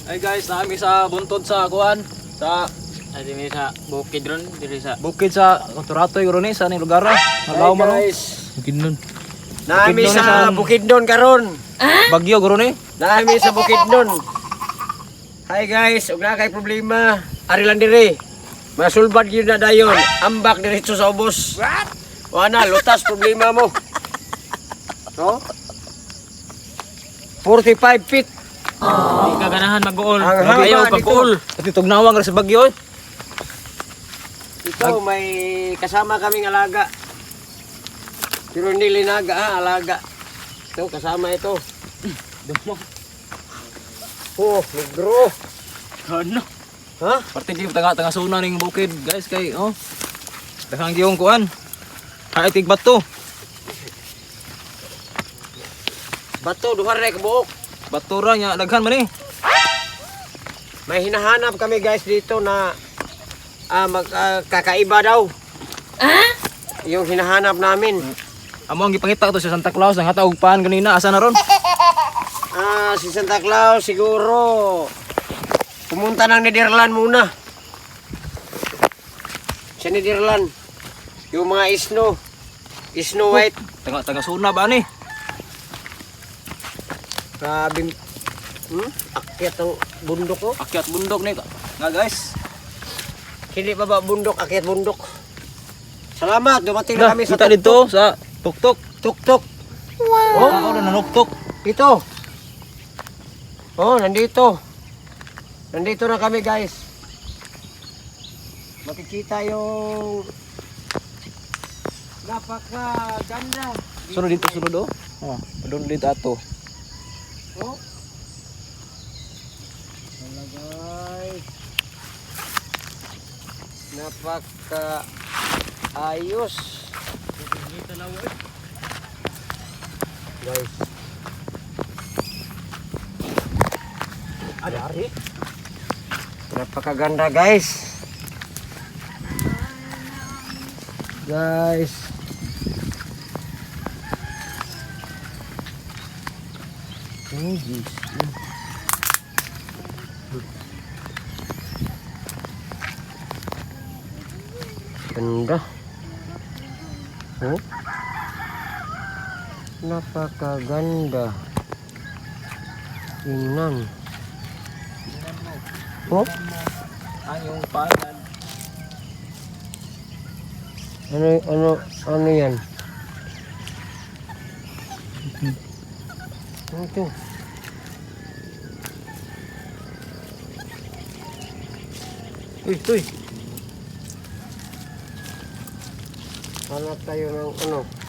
Ay guys, naami sa buntod sa kuan sa Ay diri sa bukid ron, diri sa bukid sa Turatoy ron sa ning lugar. Nalaw man guys. bukid nun. Naami Bukidnon sa sa- Bukidnon karon. Bagyo guro ni. Naami sa Bukidnon. Hi guys, ug na kay problema. Ari lang diri. Masulbad gyud na dayon. Ambak diretso sa ubos. What? Wala lutas problema mo. No? 45 feet. di ka ganahan mag-uol. Ang haba Ayaw nito. pag-uol. At tugnawang ra sa bagyo. Ito may kasama kaming alaga. Pero hindi linaga ha, alaga. Ito kasama ito. Dumo. Oh, negro. Ano? Ha? Parte di tanga suna ning bukid, guys kay daghang giyong kuan. Haitig bato. Bato duha ra ka buok. Bato ra nya daghan man ni. May hinahanap kami guys dito na kakaiba daw. Yung hinahanap namin. Amo ang gipangita to sa Santa Claus nang hataog paan kanina asa na ron? Si Santa Claus siguro pumunta ng Netherlands muna. Sa Netherlands. Yung mga Snow White. Tanga suna ba ni? Grabe. Akyat ang bundok ko. Akyat bundok ni nga guys. Hindi pa ba bundok, akyat bundok. Salamat, dumating na kami sa kita dito sa tuktok. Tuktok. Oh, ako na nanuktok. Ito. Oh, nandito. Nandito na kami, guys. Makikita yung napakaganda. Sunod dito, sunod oh. Oh, doon dito ato. Oh. Wala, guys. Napaka ayos. Guys. Ari. Napakaganda, guys. Guys. Oh, jeez. Ganda. Oh. Napakaganda. Tingnan. Oh, Ang yung paan. ano yan? Ano ito? Uy, uy. Hanap tayo ng ano?